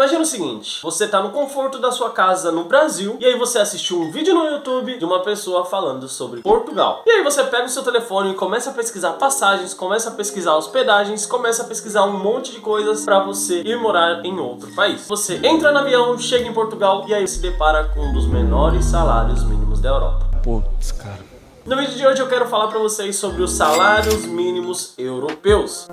Imagina o seguinte, você tá no conforto da sua casa no Brasil e aí você assistiu um vídeo no YouTube de uma pessoa falando sobre Portugal. E aí você pega o seu telefone e começa a pesquisar passagens, começa a pesquisar hospedagens, começa a pesquisar um monte de coisas pra você ir morar em outro país. Você entra no avião, chega em Portugal e aí se depara com um dos menores salários mínimos da Europa. Putz, cara. No vídeo de hoje eu quero falar pra vocês sobre os salários mínimos europeus.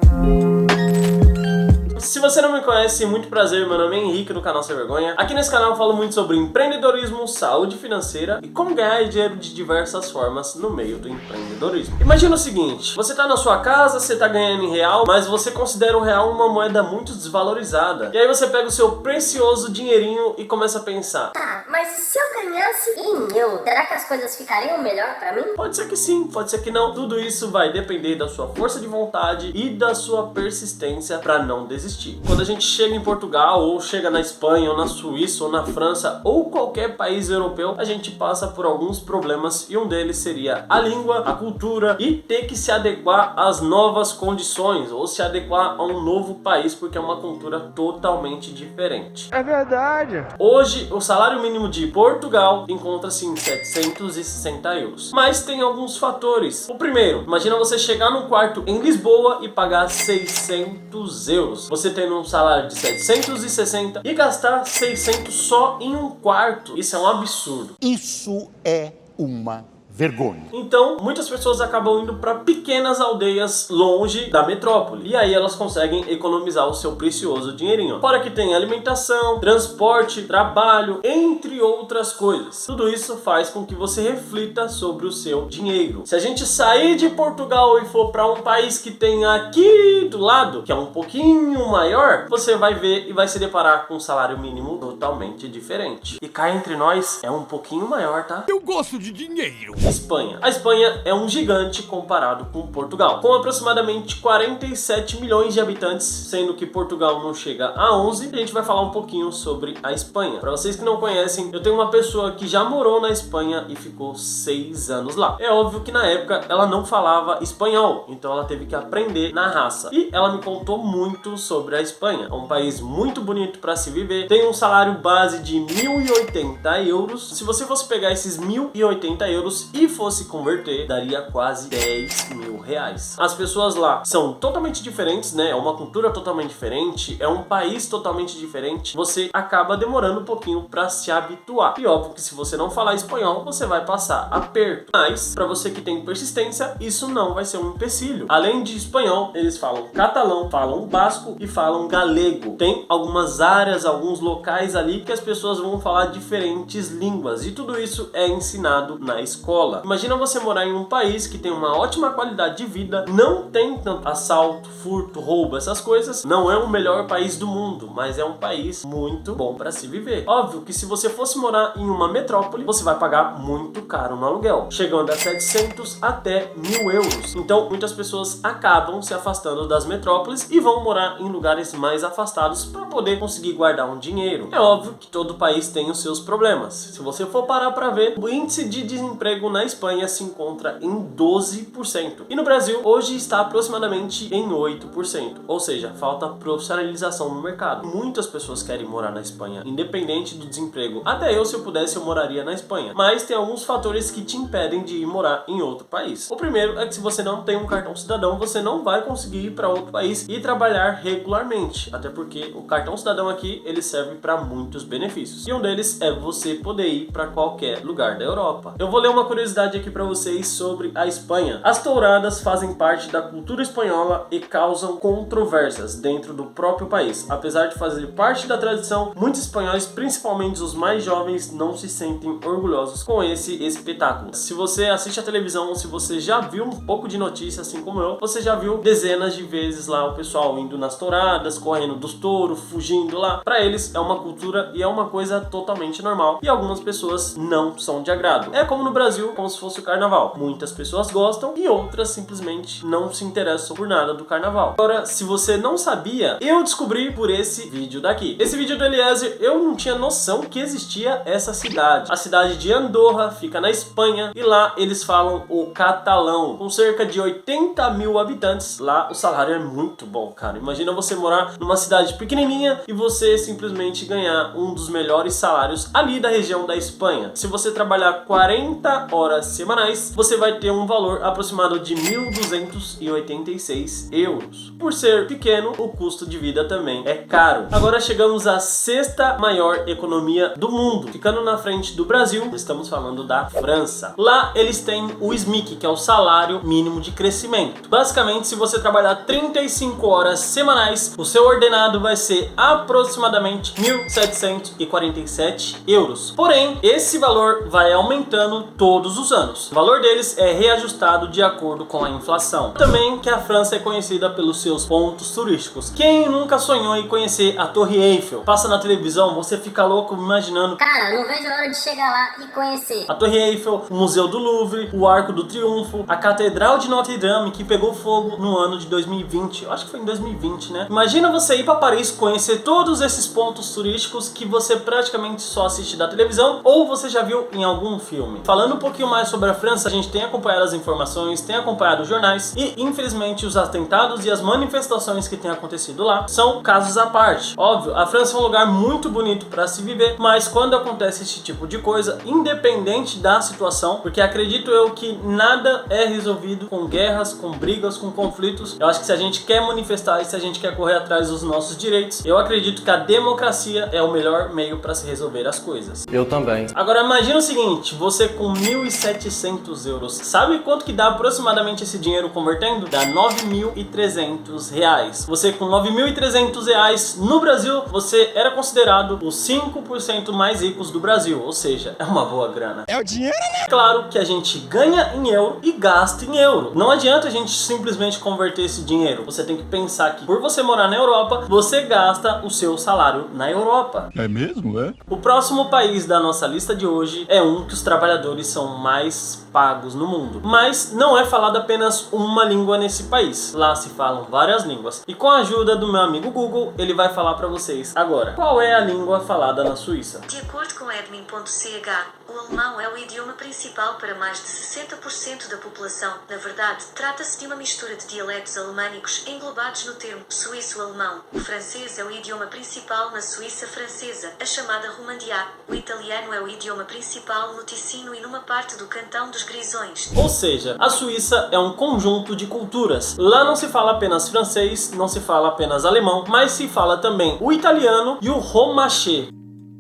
Se você não me conhece, muito prazer, meu nome é Henrique do canal Sem Vergonha. Aqui nesse canal eu falo muito sobre empreendedorismo, saúde financeira e como ganhar dinheiro de diversas formas no meio do empreendedorismo. Imagina o seguinte, você tá na sua casa, você tá ganhando em real, mas você considera o real uma moeda muito desvalorizada. E aí você pega o seu precioso dinheirinho e começa a pensar: tá, mas se eu ganhasse em euro, será que as coisas ficariam melhor pra mim? Pode ser que sim, pode ser que não. Tudo isso vai depender da sua força de vontade e da sua persistência pra não desistir. Quando a gente chega em Portugal, ou chega na Espanha, ou na Suíça, ou na França, ou qualquer país europeu, a gente passa por alguns problemas e um deles seria a língua, a cultura e ter que se adequar às novas condições, ou se adequar a um novo país, porque é uma cultura totalmente diferente. É verdade. Hoje, o salário mínimo de Portugal encontra-se em 760 euros. Mas tem alguns fatores. O primeiro, imagina você chegar num quarto em Lisboa e pagar 600 euros. Você tendo um salário de 760 e gastar 600 só em um quarto. Isso é um absurdo. Isso é uma vergonha. Então, muitas pessoas acabam indo para pequenas aldeias longe da metrópole. E aí elas conseguem economizar o seu precioso dinheirinho. Fora que tem alimentação, transporte, trabalho, entre outras coisas. Tudo isso faz com que você reflita sobre o seu dinheiro. Se a gente sair de Portugal e for para um país que tem aqui do lado, que é um pouquinho maior, você vai ver e vai se deparar com um salário mínimo totalmente diferente. E cá entre nós, é um pouquinho maior, tá? Eu gosto de dinheiro. Espanha. A Espanha é um gigante comparado com Portugal, com aproximadamente 47 milhões de habitantes, sendo que Portugal não chega a 11. A gente vai falar um pouquinho sobre a Espanha. Para vocês que não conhecem, eu tenho uma pessoa que já morou na Espanha e ficou 6 anos lá. É óbvio que na época ela não falava espanhol, então ela teve que aprender na raça. E ela me contou muito sobre a Espanha. É um país muito bonito para se viver, tem um salário base de 1.080 euros. Se você fosse pegar esses 1.080 euros e fosse converter, daria quase 10 mil reais. As pessoas lá são totalmente diferentes, né? É uma cultura totalmente diferente, é um país totalmente diferente. Você acaba demorando um pouquinho para se habituar. E óbvio que se você não falar espanhol, você vai passar aperto. Mas, para você que tem persistência, isso não vai ser um empecilho. Além de espanhol, eles falam catalão, falam basco e falam galego. Tem algumas áreas, alguns locais ali que as pessoas vão falar diferentes línguas. E tudo isso é ensinado na escola. Imagina você morar em um país que tem uma ótima qualidade de vida, não tem tanto assalto, furto, roubo, essas coisas. Não é o melhor país do mundo, mas é um país muito bom para se viver. Óbvio que se você fosse morar em uma metrópole, você vai pagar muito caro no aluguel, chegando a 700 até 1.000 euros. Então, muitas pessoas acabam se afastando das metrópoles e vão morar em lugares mais afastados para poder conseguir guardar um dinheiro. É óbvio que todo país tem os seus problemas. Se você for parar para ver, o índice de desemprego na Espanha se encontra em 12% e no Brasil hoje está aproximadamente em 8%, ou seja, falta profissionalização no mercado. Muitas pessoas querem morar na Espanha, independente do desemprego. Até eu, se eu pudesse, eu moraria na Espanha, mas tem alguns fatores que te impedem de ir morar em outro país. O primeiro é que se você não tem um cartão cidadão, você não vai conseguir ir para outro país e trabalhar regularmente, até porque o cartão cidadão aqui, ele serve para muitos benefícios, e um deles é você poder ir para qualquer lugar da Europa. Eu vou ler uma curiosidade aqui para vocês sobre a Espanha. As touradas fazem parte da cultura espanhola e causam controvérsias dentro do próprio país. Apesar de fazer parte da tradição, muitos espanhóis, principalmente os mais jovens, não se sentem orgulhosos com esse espetáculo. Se você assiste a televisão, se você já viu um pouco de notícia, assim como eu, você já viu dezenas de vezes lá o pessoal indo nas touradas, correndo dos touros, fugindo lá. Para eles é uma cultura e é uma coisa totalmente normal, e algumas pessoas não são de agrado. É como no Brasil, Brasil como se fosse o carnaval. Muitas pessoas gostam e outras simplesmente não se interessam por nada do carnaval. Agora, se você não sabia, eu descobri por esse vídeo daqui. Esse vídeo do Eliezer, eu não tinha noção que existia essa cidade. A cidade de Andorra fica na Espanha e lá eles falam o catalão. Com cerca de 80 mil habitantes, lá o salário é muito bom, cara. Imagina você morar numa cidade pequenininha e você simplesmente ganhar um dos melhores salários ali da região da Espanha. Se você trabalhar 40 horas semanais, você vai ter um valor aproximado de 1.286 euros. Por ser pequeno, o custo de vida também é caro. Agora chegamos à sexta maior economia do mundo, ficando na frente do Brasil. Estamos falando da França. Lá eles têm o SMIC, que é o salário mínimo de crescimento. Basicamente, se você trabalhar 35 horas semanais, o seu ordenado vai ser aproximadamente 1.747 euros. Porém, esse valor vai aumentando todos os anos. O valor deles é reajustado de acordo com a inflação. Também que a França é conhecida pelos seus pontos turísticos. Quem nunca sonhou em conhecer a Torre Eiffel? Passa na televisão, você fica louco imaginando. Cara, não vejo a hora de chegar lá e conhecer A Torre Eiffel, o Museu do Louvre, o Arco do Triunfo, a Catedral de Notre Dame, que pegou fogo no ano de 2020. Eu acho que foi em 2020, né? Imagina você ir para Paris, conhecer todos esses pontos turísticos que você praticamente só assiste da televisão ou você já viu em algum filme. Falando um pouquinho mais sobre a França, a gente tem acompanhado as informações, tem acompanhado os jornais e, infelizmente, os atentados e as manifestações que têm acontecido lá são casos à parte. Óbvio, a França é um lugar muito bonito para se viver, mas quando acontece esse tipo de coisa, independente da situação, porque acredito eu que nada é resolvido com guerras, com brigas, com conflitos. Eu acho que se a gente quer manifestar e se a gente quer correr atrás dos nossos direitos, eu acredito que a democracia é o melhor meio para se resolver as coisas. Eu também. Agora imagina o seguinte, você com 1.700 euros, sabe quanto que dá aproximadamente esse dinheiro convertendo? Dá 9.300 reais. Você com 9.300 reais no Brasil, você era considerado os 5% mais ricos do Brasil, ou seja, é uma boa grana. É o dinheiro, né? Claro que a gente ganha em euro e gasta em euro. Não adianta a gente simplesmente converter esse dinheiro. Você tem que pensar que por você morar na Europa, você gasta o seu salário na Europa. É mesmo, é? O próximo país da nossa lista de hoje é um que os trabalhadores são mais pagos no mundo. Mas não é falada apenas uma língua nesse país. Lá se falam várias línguas. E com a ajuda do meu amigo Google, ele vai falar para vocês agora. Qual é a língua falada na Suíça? De acordo com admin.ch, o alemão é o idioma principal para mais de 60% da população. Na verdade, trata-se de uma mistura de dialetos alemânicos englobados no termo suíço-alemão. O francês é o idioma principal na Suíça francesa, a chamada Romandiá. O italiano é o idioma principal no Ticino e numa parte do cantão dos Grisões. Ou seja, a Suíça é um conjunto de culturas. Lá não se fala apenas francês, não se fala apenas alemão, mas se fala também o italiano e o romanchê.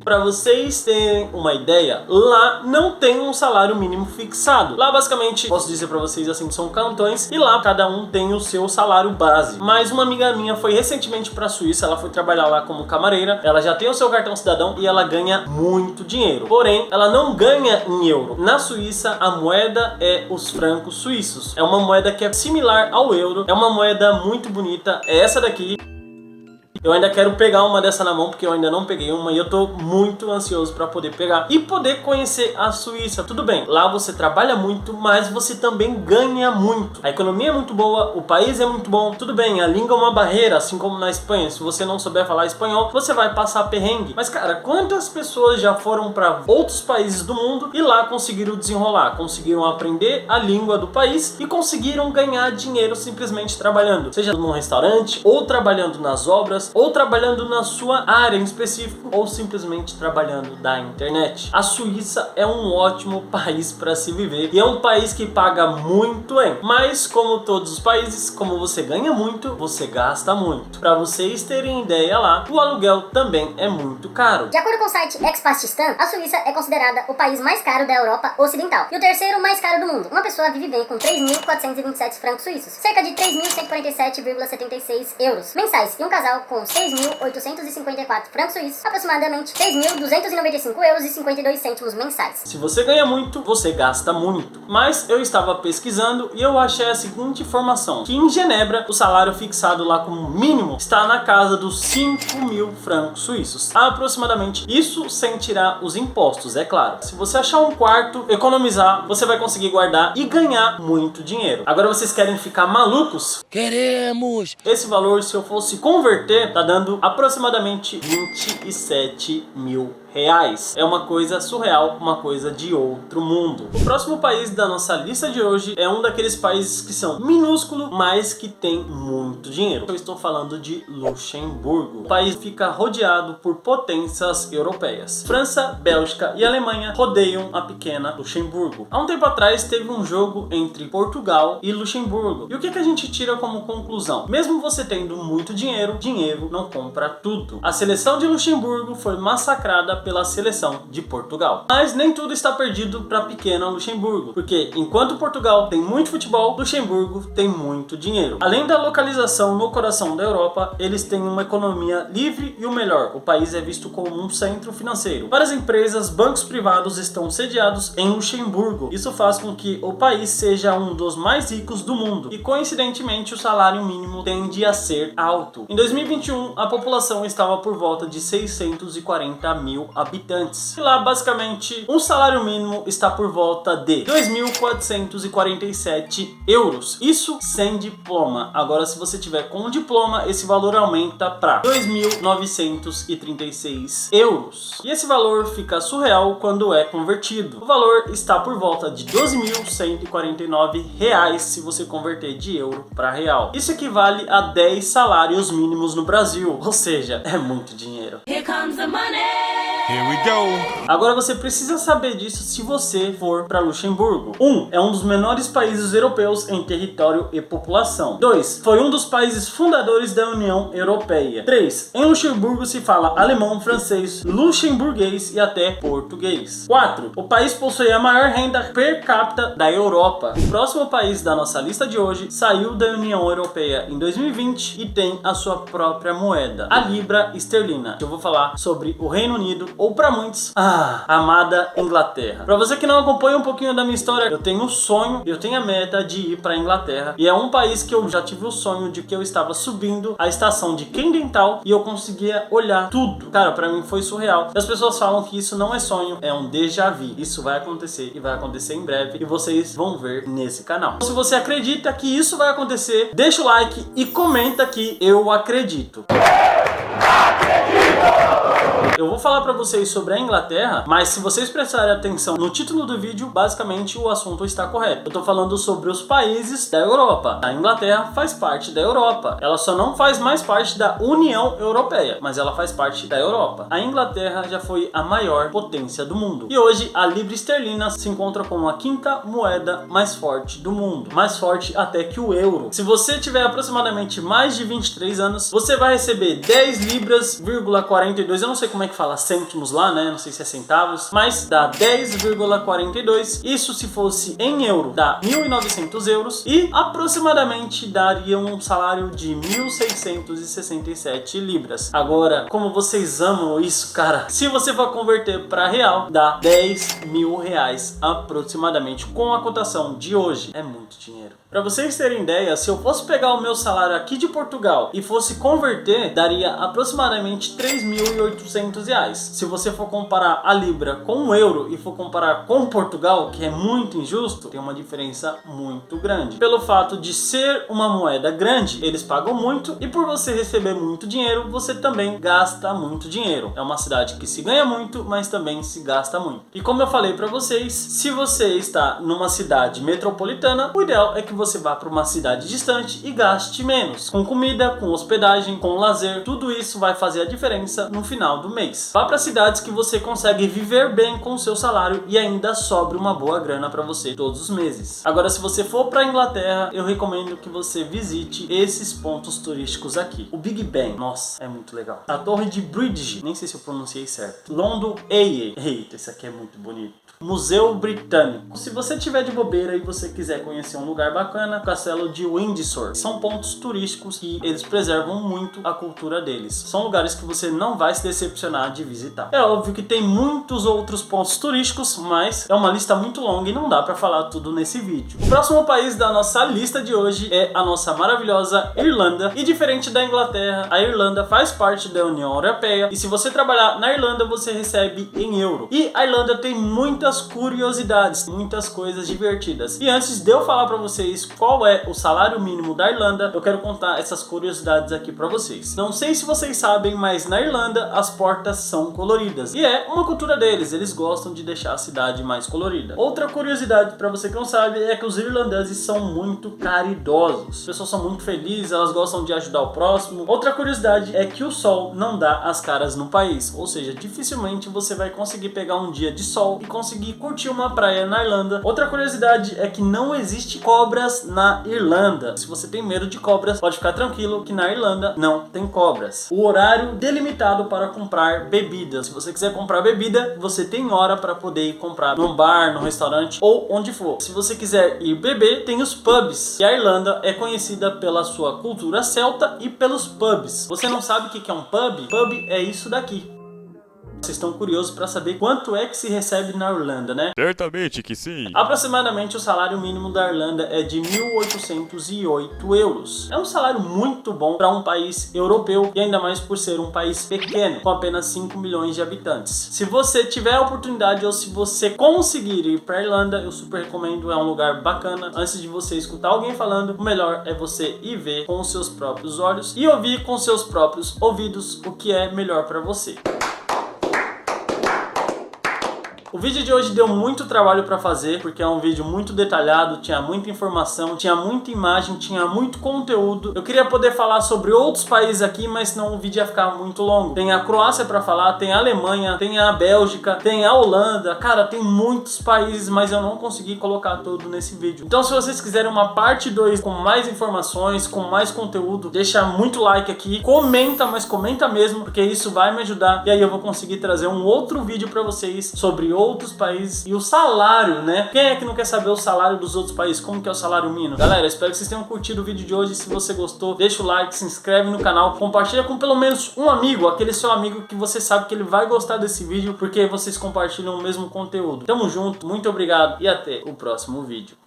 Para vocês terem uma ideia, lá não tem um salário mínimo fixado. Lá basicamente, posso dizer para vocês assim, são cantões e lá cada um tem o seu salário base. Mas uma amiga minha foi recentemente para a Suíça, ela foi trabalhar lá como camareira, ela já tem o seu cartão cidadão e ela ganha muito dinheiro. Porém, ela não ganha em euro. Na Suíça, a moeda é os francos suíços. É uma moeda que é similar ao euro, é uma moeda muito bonita, é essa daqui. Eu ainda quero pegar uma dessa na mão, porque eu ainda não peguei uma e eu tô muito ansioso para poder pegar e poder conhecer a Suíça. Tudo bem, lá você trabalha muito, mas você também ganha muito. A economia é muito boa, o país é muito bom. Tudo bem, a língua é uma barreira, assim como na Espanha. Se você não souber falar espanhol, você vai passar perrengue. Mas cara, quantas pessoas já foram para outros países do mundo e lá conseguiram desenrolar, conseguiram aprender a língua do país e conseguiram ganhar dinheiro simplesmente trabalhando, seja num restaurante, ou trabalhando nas obras, ou trabalhando na sua área em específico, ou simplesmente trabalhando da internet. A Suíça é um ótimo país para se viver e é um país que paga muito bem. Mas como todos os países, como você ganha muito, você gasta muito. Para vocês terem ideia lá, o aluguel também é muito caro. De acordo com o site Expastistan, a Suíça é considerada o país mais caro da Europa Ocidental e o terceiro mais caro do mundo. Uma pessoa vive bem com 3.427 francos suíços, cerca de 3.147,76 euros mensais, e um casal com com 6.854 francos suíços, aproximadamente 6.295,52 € mensais. Se você ganha muito, você gasta muito. Mas eu estava pesquisando e eu achei a seguinte informação, que em Genebra o salário fixado lá como mínimo está na casa dos 5.000 francos suíços, aproximadamente. Isso sem tirar os impostos, é claro. Se você achar um quarto, economizar, você vai conseguir guardar e ganhar muito dinheiro. Agora vocês querem ficar malucos? Queremos! Esse valor, se eu fosse converter, tá dando aproximadamente 27.000 reais. É uma coisa surreal, uma coisa de outro mundo. O próximo país da nossa lista de hoje é um daqueles países que são minúsculos, mas que tem muito dinheiro. Eu estou falando de Luxemburgo. O país fica rodeado por potências europeias. França, Bélgica e Alemanha rodeiam a pequena Luxemburgo. Há um tempo atrás teve um jogo entre Portugal e Luxemburgo. E o que a gente tira como conclusão? Mesmo você tendo muito dinheiro, dinheiro não compra tudo. A seleção de Luxemburgo foi massacrada pela seleção de Portugal. Mas nem tudo está perdido para a pequena Luxemburgo, porque enquanto Portugal tem muito futebol, Luxemburgo tem muito dinheiro. Além da localização no coração da Europa, eles têm uma economia livre e o melhor, o país é visto como um centro financeiro. Várias empresas, bancos privados estão sediados em Luxemburgo. Isso faz com que o país seja um dos mais ricos do mundo e coincidentemente o salário mínimo tende a ser alto. Em 2021, a população estava por volta de 640 mil habitantes. E lá, basicamente, um salário mínimo está por volta de 2.447 euros. Isso sem diploma. Agora, se você tiver com diploma, esse valor aumenta para 2.936 euros. E esse valor fica surreal quando é convertido. O valor está por volta de 12.149 reais se você converter de euro para real. Isso equivale a 10 salários mínimos no Brasil. Ou seja, é muito dinheiro. Here comes the money. Here we go! Agora você precisa saber disso se você for para Luxemburgo. 1. É um dos menores países europeus em território e população. 2. Foi um dos países fundadores da União Europeia. 3. Em Luxemburgo se fala alemão, francês, luxemburguês e até português. 4. O país possui a maior renda per capita da Europa. O próximo país da nossa lista de hoje saiu da União Europeia em 2020 e tem a sua própria moeda, a libra esterlina. Eu vou falar sobre o Reino Unido, ou para muitos, a amada Inglaterra. Para você que não acompanha um pouquinho da minha história, eu tenho um sonho, eu tenho a meta de ir para Inglaterra. E é um país que eu já tive o sonho de que eu estava subindo a estação de Camden Town e eu conseguia olhar tudo. Cara, para mim foi surreal. E as pessoas falam que isso não é sonho, é um déjà vu. Isso vai acontecer e vai acontecer em breve e vocês vão ver nesse canal. Se você acredita que isso vai acontecer, deixa o like e comenta que eu acredito. Eu vou falar pra vocês sobre a Inglaterra, mas se vocês prestarem atenção no título do vídeo, basicamente o assunto está correto. Eu tô falando sobre os países da Europa. A Inglaterra faz parte da Europa. Ela só não faz mais parte da União Europeia, mas ela faz parte da Europa. A Inglaterra já foi a maior potência do mundo. E hoje a libra esterlina se encontra como a quinta moeda mais forte do mundo. Mais forte até que o euro. Se você tiver aproximadamente mais de 23 anos, você vai receber 10 libras,42. Eu não sei como é que fala cêntimos lá, né? Não sei se é centavos, mas dá 10,42. Isso se fosse em euro, dá 1.900 euros e aproximadamente daria um salário de 1.667 libras. Agora, como vocês amam isso, cara, se você for converter para real, dá 10.000 reais aproximadamente com a cotação de hoje. É muito dinheiro. Para vocês terem ideia, se eu fosse pegar o meu salário aqui de Portugal e fosse converter, daria aproximadamente 3.800 reais. Se você for comparar a libra com o euro e for comparar com Portugal, que é muito injusto, tem uma diferença muito grande. Pelo fato de ser uma moeda grande, eles pagam muito e por você receber muito dinheiro, você também gasta muito dinheiro. É uma cidade que se ganha muito, mas também se gasta muito. E como eu falei para vocês, se você está numa cidade metropolitana, o ideal é que você vá para uma cidade distante e gaste menos. Com comida, com hospedagem, com lazer, tudo isso vai fazer a diferença no final do mês. Vá para cidades que você consegue viver bem com o seu salário e ainda sobra uma boa grana para você todos os meses. Agora, se você for para Inglaterra, eu recomendo que você visite esses pontos turísticos aqui. O Big Ben, nossa, é muito legal. A Torre de Bridge, nem sei se eu pronunciei certo. London Eye, eita, esse aqui é muito bonito. Museu Britânico. Se você tiver de bobeira e você quiser conhecer um lugar bacana, bacana, o castelo de Windsor. São pontos turísticos que eles preservam muito a cultura deles. São lugares que você não vai se decepcionar de visitar. É óbvio que tem muitos outros pontos turísticos, mas é uma lista muito longa e não dá pra falar tudo nesse vídeo. O próximo país da nossa lista de hoje é a nossa maravilhosa Irlanda. E diferente da Inglaterra, a Irlanda faz parte da União Europeia e se você trabalhar na Irlanda, você recebe em euro. E a Irlanda tem muitas curiosidades, muitas coisas divertidas. E antes de eu falar pra vocês qual é o salário mínimo da Irlanda, eu quero contar essas curiosidades aqui pra vocês. Não sei se vocês sabem, mas na Irlanda as portas são coloridas. E é uma cultura deles, eles gostam de deixar a cidade mais colorida. Outra curiosidade pra você que não sabe é que os irlandeses são muito caridosos. As pessoas são muito felizes, elas gostam de ajudar o próximo. Outra curiosidade é que o sol não dá as caras no país, ou seja, dificilmente você vai conseguir pegar um dia de sol e conseguir curtir uma praia na Irlanda. Outra curiosidade é que não existe cobras na Irlanda. Se você tem medo de cobras, pode ficar tranquilo que na Irlanda não tem cobras. O horário delimitado para comprar bebidas. Se você quiser comprar bebida, você tem hora para poder ir comprar num bar, num restaurante ou onde for. Se você quiser ir beber, tem os pubs. E a Irlanda é conhecida pela sua cultura celta e pelos pubs. Você não sabe o que é um pub? Pub é isso daqui. Vocês estão curiosos para saber quanto é que se recebe na Irlanda, né? Certamente que sim. Aproximadamente o salário mínimo da Irlanda é de 1.808 euros. É um salário muito bom para um país europeu e ainda mais por ser um país pequeno, com apenas 5 milhões de habitantes. Se você tiver a oportunidade ou se você conseguir ir para a Irlanda, eu super recomendo, é um lugar bacana. Antes de você escutar alguém falando, o melhor é você ir ver com os seus próprios olhos e ouvir com seus próprios ouvidos o que é melhor para você. O vídeo de hoje deu muito trabalho para fazer, porque é um vídeo muito detalhado, tinha muita informação, tinha muita imagem, tinha muito conteúdo. Eu queria poder falar sobre outros países aqui, mas senão o vídeo ia ficar muito longo. Tem a Croácia para falar, tem a Alemanha, tem a Bélgica, tem a Holanda. Cara, tem muitos países, mas eu não consegui colocar tudo nesse vídeo. Então se vocês quiserem uma parte 2 com mais informações, com mais conteúdo, deixa muito like aqui, comenta, mas comenta mesmo, porque isso vai me ajudar. E aí eu vou conseguir trazer um outro vídeo para vocês sobre outros países e o salário, né? Quem é que não quer saber o salário dos outros países? Como que é o salário mínimo? Galera, espero que vocês tenham curtido o vídeo de hoje. Se você gostou, deixa o like, se inscreve no canal, compartilha com pelo menos um amigo, aquele seu amigo que você sabe que ele vai gostar desse vídeo, porque vocês compartilham o mesmo conteúdo. Tamo junto, muito obrigado e até o próximo vídeo.